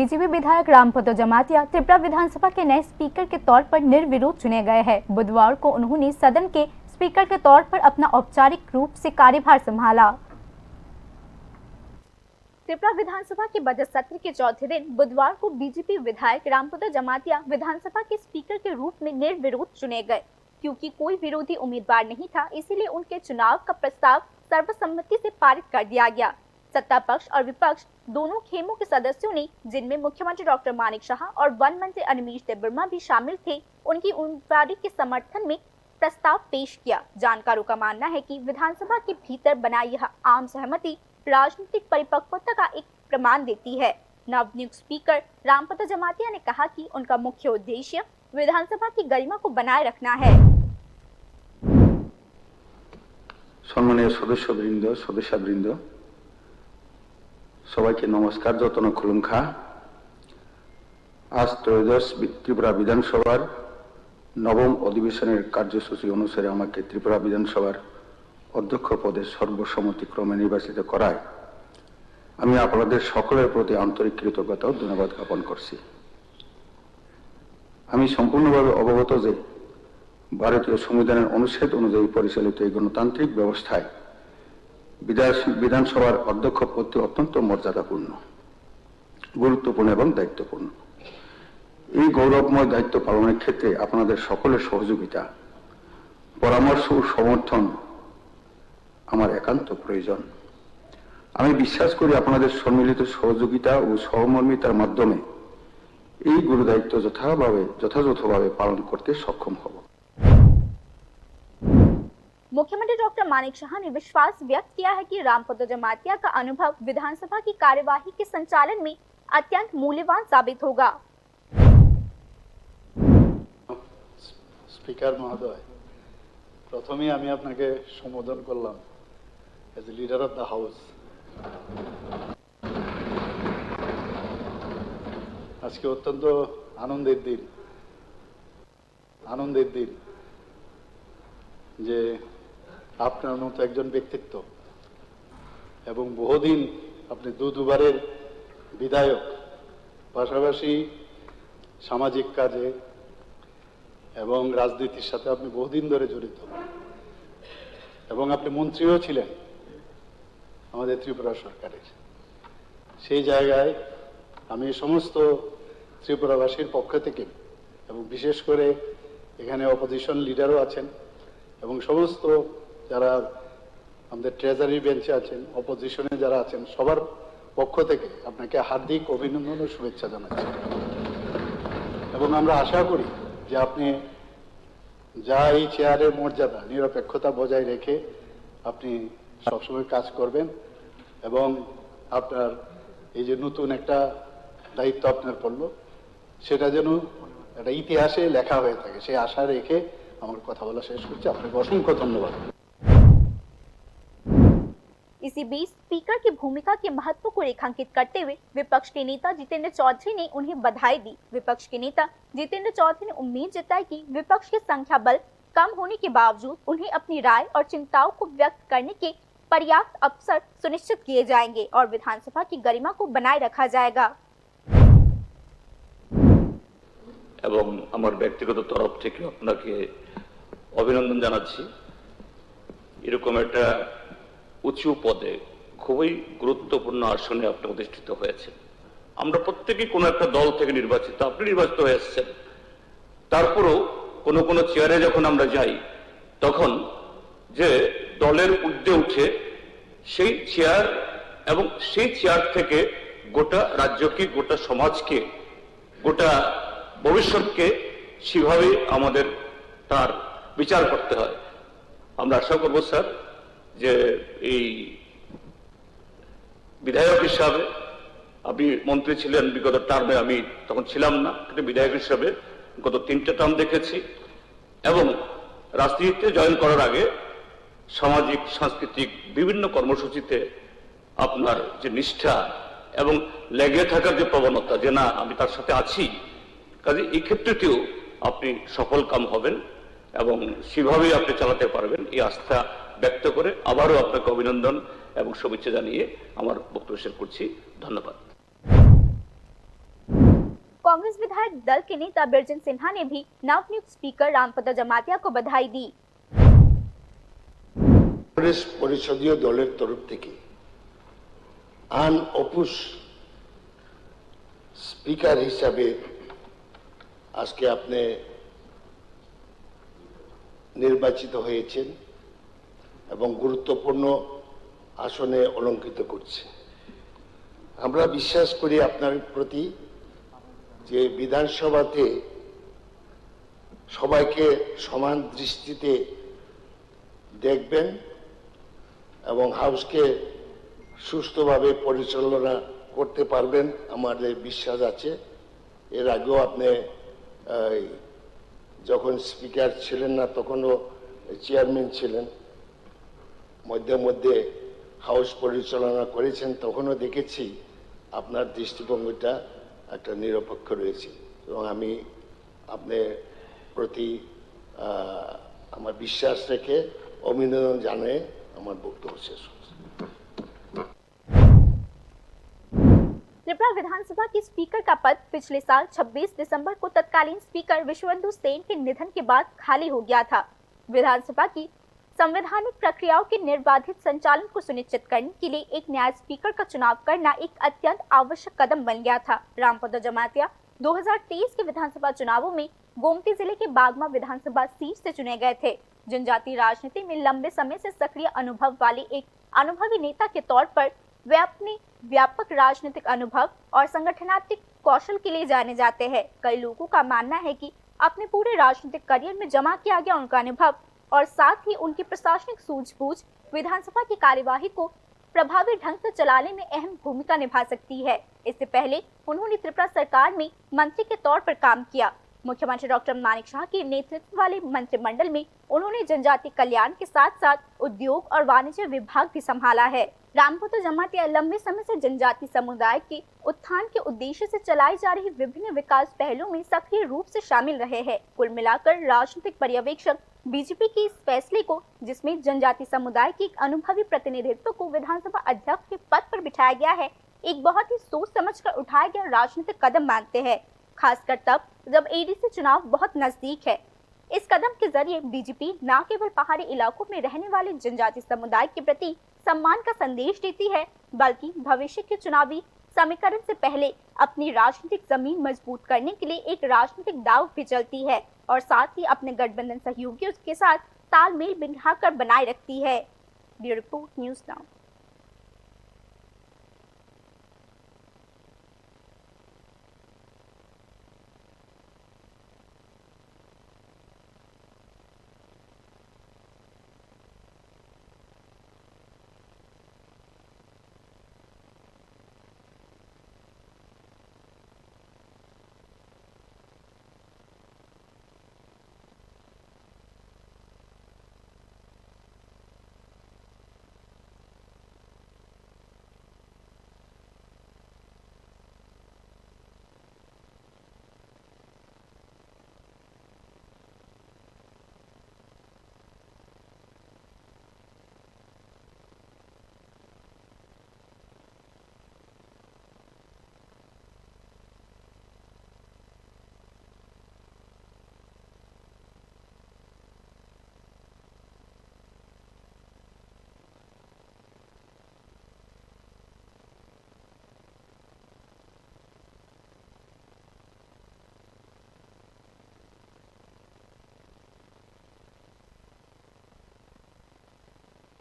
BJP विधायक रामपतो जमातिया त्रिपुरा विधानसभा के नए स्पीकर के तौर पर निर्विरोध चुने गए हैं। बुधवार को उन्होंने सदन के स्पीकर के तौर पर अपना औपचारिक रूप से कार्यभार संभाला। त्रिपुरा विधानसभा के बजट सत्र के चौथे दिन बुधवार को बीजेपी विधायक रामपतो जमातिया विधानसभा के स्पीकर के रूप में निर्विरोध चुने गए। क्योंकि कोई विरोधी उम्मीदवार नहीं था, इसलिए उनके चुनाव का प्रस्ताव सर्वसम्मति से पारित कर दिया गया। सत्ता पक्ष और विपक्ष दोनों खेमों के सदस्यों ने, जिनमें मुख्यमंत्री डॉक्टर मानिक शाह और वन मंत्री अनिमेश देबबर्मा भी शामिल थे, उनकी उम्मीदवारी के समर्थन में प्रस्ताव पेश किया। जानकारों का मानना है कि विधानसभा के भीतर बनाई यह आम सहमति राजनीतिक परिपक्वता का एक प्रमाण देती है। नवनियुक्त स्पीकर रामपतो जमातिया ने कहा कि उनका मुख्य उद्देश्य विधानसभा की गरिमा को बनाए रखना है। सम्मानीय सदस्यवृंद सबाइके नमस्कार, जतन खुलुमखा। आज त्रयोदश त्रिपुरा विधानसभार नवम अधिवेशनेर कार्यसूची अनुसारे आमाके त्रिपुरा विधानसभार अध्यक्ष पदे सर्वसम्मतिक्रमे निर्वाचित कराय आमी आपनादेर सकलेर प्रति आंतरिक कृतज्ञता और धन्यवाद ज्ञापन करछि। आमी सम्पूर्णभावे अवगत जे भारतीय संविधानेर अनुच्छेद अनुयायी परिचालित এই গণতান্ত্রিক ব্যবস্থায় विधानसभार अध्यक्ष पदটি अत्यंत मर्यादापूर्ण, गुरुत्वपूर्ण और दायित्वपूर्ण। এই गौरवमय दायित्व पालনের ক্ষেত্রে আপনাদের সকলের সহযোগিতা, পরামর্শ ও সমর্থন আমার একান্ত প্রয়োজন। আমি বিশ্বাস করি আপনাদের সম্মিলিত সহযোগিতা ও সহমর্মিতার মাধ্যমে এই গুরু দায়িত্ব যথাযথভাবে পালন করতে সক্ষম হব। मुख्यमंत्री डॉक्टर मानिक शाह ने विश्वास व्यक्त किया है कि रामपतो जमातिया का अनुभव विधानसभा की कार्यवाही के संचालन में अत्यंत मूल्यवान साबित होगा। स्पीकर महोदय, प्रथमेই আমি আপনাকে সম্বোধন করলাম as a leader of the house. আজকে অত্যন্ত আনন্দের দিন যে আপনার মতো একজন ব্যক্তিত্ব এবং বহুদিন আপনি দুবারের বিধায়ক, পাশাপাশি সামাজিক কাজে এবং রাজনীতির সাথে আপনি বহুদিন ধরে জড়িত এবং আপনি মন্ত্রীও ছিলেন আমাদের ত্রিপুরা সরকারের। সেই জায়গায় আমি সমস্ত ত্রিপুরাবাসীর পক্ষ থেকে এবং বিশেষ করে এখানে অপোজিশন লিডারও আছেন এবং সমস্ত যারা আমাদের ট্রেজারি বেঞ্চে আছেন, অপোজিশনে যারা আছেন, সবার পক্ষ থেকে আপনাকে হার্দিক অভিনন্দন ও শুভেচ্ছা জানাচ্ছি। এবং আমরা আশা করি যে আপনি যা এই চেয়ারের মর্যাদা, নিরপেক্ষতা বজায় রেখে আপনি সবসময় কাজ করবেন এবং আপনার এই যে নতুন একটা দায়িত্ব আপনার পড়লো সেটা যেন একটা ইতিহাসে লেখা হয়ে থাকে, সেই আশা রেখে আমার কথা বলা শেষ করছি। আপনাকে অসংখ্য ধন্যবাদ। इसी बीच स्पीकर की भूमिका के महत्व को रेखांकित करते हुए विपक्ष के नेता जितेंद्र चौधरी ने उन्हें बधाई दी। विपक्ष के नेता जितेंद्र चौधरी ने उम्मीद जताई कि विपक्ष के संख्या बल कम होने के बावजूद उन्हें अपनी राय और चिंताओं को व्यक्त करने के पर्याप्त अवसर सुनिश्चित किए जाएंगे और विधानसभा की गरिमा को बनाए रखा जाएगा। এবং আমার ব্যক্তিগত তরফ থেকে আপনাকে অভিনন্দন জানাচ্ছি। এরকম একটা উঁচু পদে খুবই গুরুত্বপূর্ণ আসনে আপনি অধিষ্ঠিত হয়েছেন। আমরা প্রত্যেকেই কোনো একটা দল থেকে নির্বাচিত, আপনি নির্বাচিত হয়ে এসেছেন। তারপরেও কোনো চেয়ারে যখন আমরা যাই তখন যে দলের ঊর্ধ্বে উঠে সেই চেয়ার এবং সেই চেয়ার থেকে গোটা রাজ্যকে, গোটা সমাজকে, গোটা ভবিষ্যৎকে সেভাবে আমাদের তার বিচার করতে হয়। আমরা আশা করব স্যার যে এই বিধায়ক হিসাবে, আপনি মন্ত্রী ছিলেন বিগত টার্মে, আমি তখন ছিলাম না, কিন্তু বিধায়ক হিসাবে গত 3টে টার্ম দেখেছি এবং রাজনীতিতে জয়েন করার আগে সামাজিক সাংস্কৃতিক বিভিন্ন কর্মসূচিতে আপনার যে নিষ্ঠা এবং লেগে থাকার যে প্রবণতা, যে না আমি তার সাথে আছি, কাজে এই ক্ষেত্রটিও আপনি সফল কাম হবেন এবং সেভাবেই আপনি চালাতে পারবেন এই আস্থা ব্যক্ত করে আবারও আপনাকে অভিনন্দন এবং শুভেচ্ছা জানিয়ে আমার বক্তব্য শেষ করছি। ধন্যবাদ। कांग्रेस विधायक दल के नेता बिरजन सिन्हा ने भी नवनियुक्त स्पीकर रामपद जमातिया को बधाई दी। कांग्रेस परिषदीय दलेर तरफ থেকে আন অপুষ স্পিকার হিসাবে আজকে আপনি নির্বাচিত হয়েছেন এবং গুরুত্বপূর্ণ আসনে অলঙ্কৃত করছে। আমরা বিশ্বাস করি আপনার প্রতি যে বিধানসভাতে সবাইকে সমান দৃষ্টিতে দেখবেন এবং হাউসকে সুষ্ঠুভাবে পরিচালনা করতে পারবেন আমাদের বিশ্বাস আছে। এর আগেও আপনি যখন স্পিকার ছিলেন না তখনও চেয়ারম্যান ছিলেন, মধ্যে মধ্যে হাউস পরিচালনা করেছেন, তখনও দেখেছি আপনার দৃষ্টিভঙ্গিটা একটা নিরপেক্ষ রয়েছে এবং আমি আপনার প্রতি আমার বিশ্বাস রেখে অভিনন্দন জানিয়ে আমার বক্তব্য শেষ করছি। त्रिपुरा विधानसभा के स्पीकर का पद पिछले साल 26 दिसंबर को तत्कालीन स्पीकर विश्वेंदु सेन के निधन के बाद खाली हो गया था। विधानसभा की संवैधानिक प्रक्रियाओं के निर्बाधित संचालन को सुनिश्चित करने के लिए एक न्याय स्पीकर का चुनाव करना एक अत्यंत आवश्यक कदम बन गया था। रामपद जमातिया 2023 के विधानसभा चुनावों में गोमती जिले के बागमा विधानसभा सीट से चुने गए थे। जनजातीय राजनीति में लंबे समय से सक्रिय अनुभव वाले एक अनुभवी नेता के तौर पर वे अपने व्यापक राजनीतिक अनुभव और संगठनात्मक कौशल के लिए जाने जाते हैं। कई लोगों का मानना है कि अपने पूरे राजनीतिक करियर में जमा किया गया उनका अनुभव और साथ ही उनकी प्रशासनिक सूझबूझ विधानसभा की कार्यवाही को प्रभावी ढंग से चलाने में अहम भूमिका निभा सकती है। इससे पहले उन्होंने त्रिपुरा सरकार में मंत्री के तौर पर काम किया। मुख्यमंत्री डॉक्टर मानिक शाह के नेतृत्व वाले मंत्रिमंडल में उन्होंने जनजाति कल्याण के साथ साथ उद्योग और वाणिज्य विभाग भी संभाला है। रामपद जमातिया लंबे समय से जनजाति समुदाय के उत्थान के उद्देश्य से चलाई जा रही विभिन्न विकास पहलों में सक्रिय रूप से शामिल रहे हैं। कुल मिलाकर राजनीतिक पर्यवेक्षक बीजेपी के इस फैसले को, जिसमें जनजाति समुदाय के एक अनुभवी प्रतिनिधित्व को विधानसभा अध्यक्ष के पद पर बिठाया गया है, एक बहुत ही सोच समझकर उठाया गया राजनीतिक कदम मानते हैं, खासकर तब जब एडीसी चुनाव बहुत नजदीक है। इस कदम के जरिए बीजेपी न केवल पहाड़ी इलाकों में रहने वाले जनजाति समुदाय के प्रति सम्मान का संदेश देती है, बल्कि भविष्य के चुनावी समीकरण से पहले अपनी राजनीतिक जमीन मजबूत करने के लिए एक राजनीतिक दाव भी चलती है और साथ ही अपने गठबंधन सहयोगियों के साथ तालमेल बिठाकर बनाए रखती है। Bureau report, news now.